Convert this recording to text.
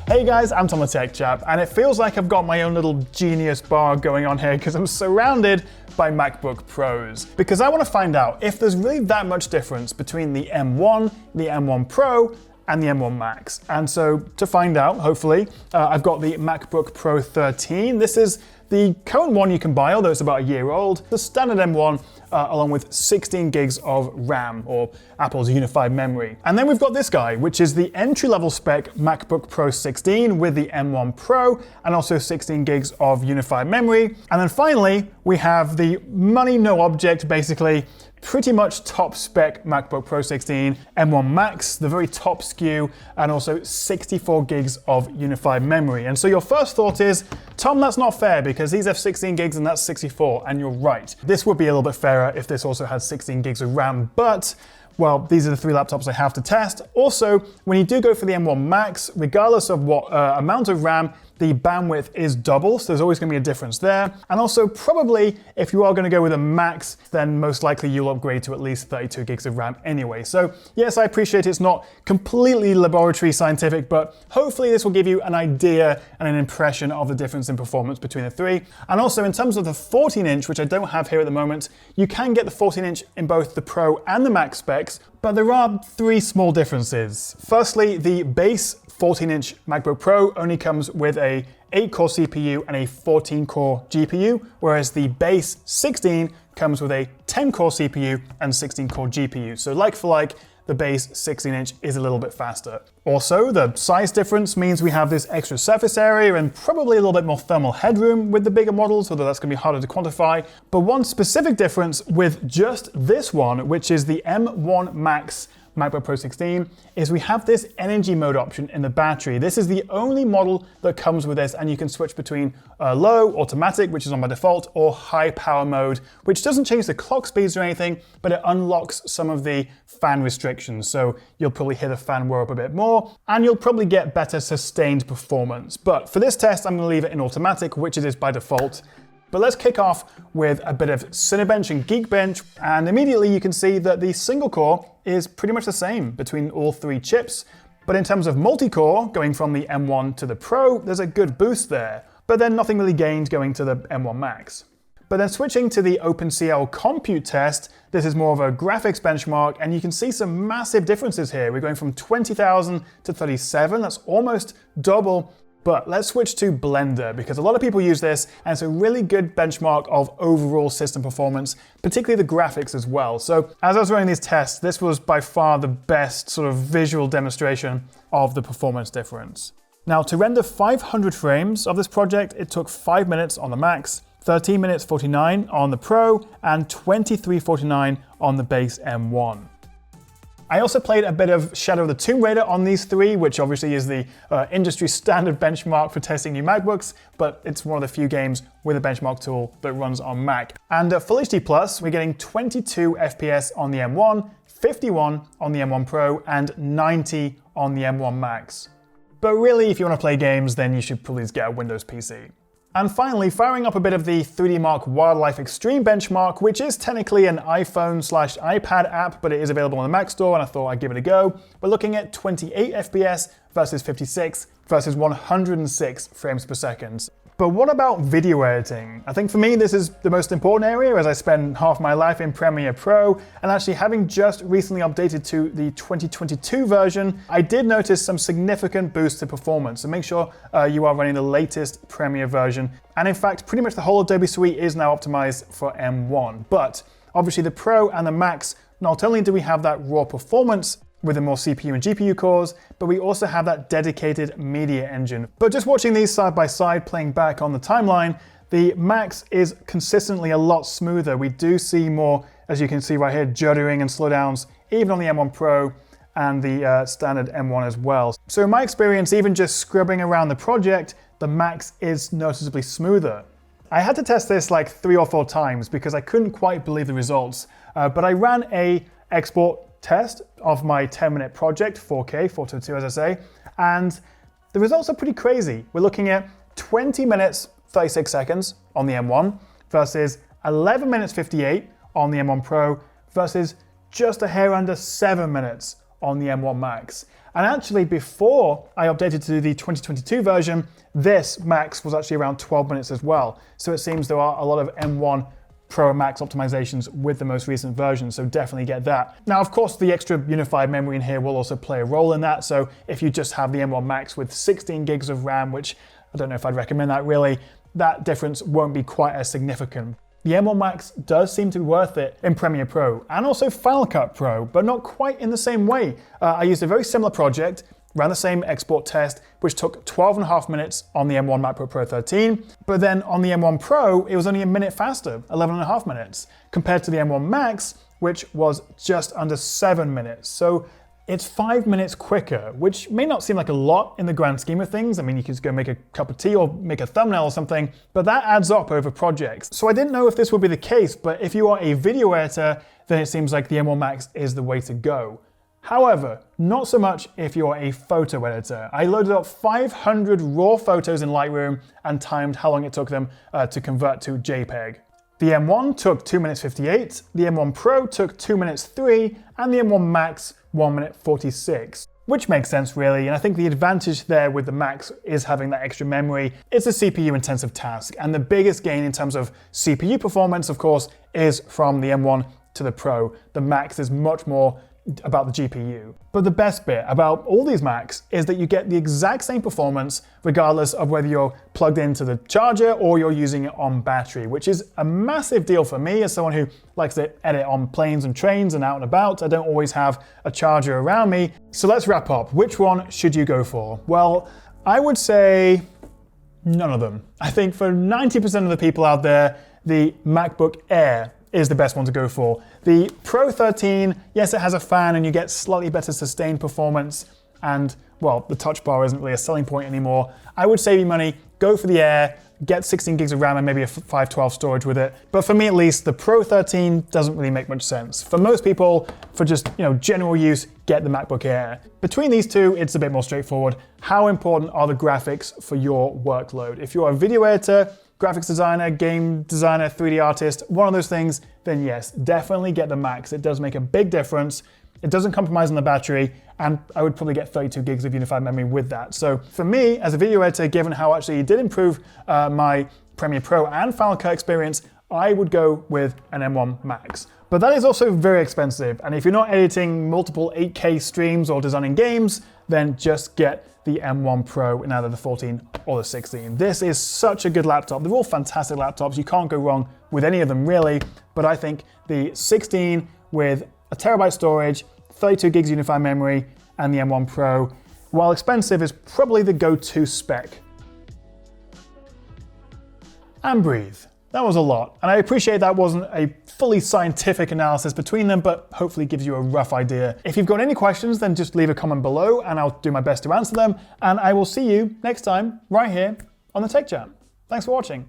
Hey guys, I'm Tom the Tech Chap, and it feels like I've got my own little genius bar going on here because I'm surrounded by MacBook Pros. Because I want to find out if there's really that much difference between the M1, the M1 Pro, and the M1 Max. And so to find out, hopefully, I've got the MacBook Pro 13. This is the current one you can buy, although it's about a year old. The standard M1, along with 16 gigs of RAM, or Apple's unified memory. And then we've got this guy, which is the entry-level spec MacBook Pro 16 with the M1 Pro, and also 16 gigs of unified memory. And then finally, we have the money no object, basically, pretty much top spec MacBook Pro 16, M1 Max, the very top SKU, and also 64 gigs of unified memory. And so your first thought is, Tom, that's not fair because these have 16 gigs and that's 64, and you're right. This would be a little bit fairer if this also had 16 gigs of RAM, but well, these are the three laptops I have to test. Also, when you do go for the M1 Max, regardless of what amount of RAM, the bandwidth is double, so there's always going to be a difference there. And also, probably, if you are going to go with a Max, then most likely you'll upgrade to at least 32 gigs of RAM anyway. So yes, I appreciate it's not completely laboratory scientific, but hopefully this will give you an idea and an impression of the difference in performance between the three. And also, in terms of the 14-inch, which I don't have here at the moment, you can get the 14-inch in both the Pro and the Max specs, but there are three small differences. Firstly, the base 14-inch MacBook Pro only comes with a 8-core CPU and a 14-core GPU, whereas the base 16 comes with a 10-core CPU and 16-core GPU. So like for like, the base 16-inch is a little bit faster. Also, the size difference means we have this extra surface area and probably a little bit more thermal headroom with the bigger models, although that's going to be harder to quantify. But one specific difference with just this one, which is the M1 Max MacBook Pro 16, is we have this energy mode option in the battery. This is the only model that comes with this, and you can switch between low, automatic, which is on by default, or high power mode, which doesn't change the clock speeds or anything, but it unlocks some of the fan restrictions. So you'll probably hear the fan whir up a bit more, and you'll probably get better sustained performance. But for this test, I'm going to leave it in automatic, which it is by default. But let's kick off with a bit of Cinebench and Geekbench, and immediately you can see that the single core is pretty much the same between all three chips. But in terms of multi-core, going from the M1 to the Pro, there's a good boost there, but then nothing really gained going to the M1 Max. But then switching to the OpenCL compute test, this is more of a graphics benchmark, and you can see some massive differences here. We're going from 20,000 to 37, that's almost double. But let's switch to Blender, because a lot of people use this, and it's a really good benchmark of overall system performance, particularly the graphics as well. So as I was running these tests, this was by far the best sort of visual demonstration of the performance difference. Now, to render 500 frames of this project, it took 5 minutes on the Max, 13 minutes 49 on the Pro, and 23:49 on the base M1. I also played a bit of Shadow of the Tomb Raider on these three, which obviously is the industry standard benchmark for testing new MacBooks, but it's one of the few games with a benchmark tool that runs on Mac. And at Full HD Plus, we're getting 22 FPS on the M1, 51 on the M1 Pro, and 90 on the M1 Max. But really, if you want to play games, then you should probably just get a Windows PC. And finally, firing up a bit of the 3D Mark Wildlife Extreme benchmark, which is technically an iPhone/iPad app, but it is available on the Mac Store, and I thought I'd give it a go. We're looking at 28 FPS versus 56 versus 106 frames per second. But what about video editing? I think for me, this is the most important area, as I spend half my life in Premiere Pro, and actually having just recently updated to the 2022 version, I did notice some significant boost to performance. So make sure you are running the latest Premiere version. And in fact, pretty much the whole Adobe suite is now optimized for M1. But obviously the Pro and the Max, not only do we have that raw performance with the more CPU and GPU cores, but we also have that dedicated media engine. But just watching these side by side playing back on the timeline, the Max is consistently a lot smoother. We do see more, as you can see right here, juddering and slowdowns, even on the M1 Pro and the standard M1 as well. So in my experience, even just scrubbing around the project, the Max is noticeably smoother. I had to test this like 3 or 4 times because I couldn't quite believe the results, but I ran a export test of my 10-minute project, 4K, 422 as I say, and the results are pretty crazy. We're looking at 20 minutes, 36 seconds on the M1 versus 11 minutes 58 on the M1 Pro versus just a hair under 7 minutes on the M1 Max. And actually, before I updated to the 2022 version, this Max was actually around 12 minutes as well. So it seems there are a lot of M1 Pro and Max optimizations with the most recent version, so definitely get that. Now, of course, the extra unified memory in here will also play a role in that. So if you just have the M1 Max with 16 gigs of RAM, which I don't know if I'd recommend that really, that difference won't be quite as significant. The M1 Max does seem to be worth it in Premiere Pro and also Final Cut Pro, but not quite in the same way. I used a very similar project, ran the same export test, which took 12.5 minutes on the M1 MacBook Pro 13, but then on the M1 Pro, it was only a minute faster, 11.5 minutes, compared to the M1 Max, which was just under 7 minutes. So it's 5 minutes quicker, which may not seem like a lot in the grand scheme of things. I mean, you could just go make a cup of tea or make a thumbnail or something, but that adds up over projects. So I didn't know if this would be the case, but if you are a video editor, then it seems like the M1 Max is the way to go. However, not so much if you're a photo editor. I loaded up 500 raw photos in Lightroom and timed how long it took them to convert to JPEG. The M1 took 2 minutes 58, the M1 Pro took 2 minutes 3, and the M1 Max 1 minute 46. Which makes sense really, and I think the advantage there with the Max is having that extra memory. It's a CPU intensive task, and the biggest gain in terms of CPU performance, of course, is from the M1 to the Pro. The Max is much more about the GPU. But the best bit about all these Macs is that you get the exact same performance regardless of whether you're plugged into the charger or you're using it on battery, which is a massive deal for me as someone who likes to edit on planes and trains and out and about. I don't always have a charger around me. So let's wrap up. Which one should you go for? Well, I would say none of them. I think for 90% of the people out there, the MacBook Air is the best one to go for. The Pro 13, yes, it has a fan and you get slightly better sustained performance, and well, the touch bar isn't really a selling point anymore. I would save you money, go for the Air, get 16 gigs of RAM and maybe a 512 storage with it. But for me at least, the Pro 13 doesn't really make much sense. For most people, for just general use, get the MacBook Air. Between these two, it's a bit more straightforward. How important are the graphics for your workload? If you're a video editor, graphics designer, game designer, 3D artist, one of those things, then yes, definitely get the Max. It does make a big difference. It doesn't compromise on the battery, and I would probably get 32 gigs of unified memory with that. So for me, as a video editor, given how actually it did improve my Premiere Pro and Final Cut experience, I would go with an M1 Max. But that is also very expensive, and if you're not editing multiple 8K streams or designing games, then just get the M1 Pro in either the 14 or the 16. This is such a good laptop. They're all fantastic laptops. You can't go wrong with any of them really, but I think the 16 with a terabyte storage, 32 gigs unified memory, and the M1 Pro, while expensive, is probably the go-to spec. And breathe. That was a lot, and I appreciate that wasn't a fully scientific analysis between them, but hopefully gives you a rough idea. If you've got any questions, then just leave a comment below and I'll do my best to answer them, and I will see you next time right here on the Tech Chat. Thanks for watching.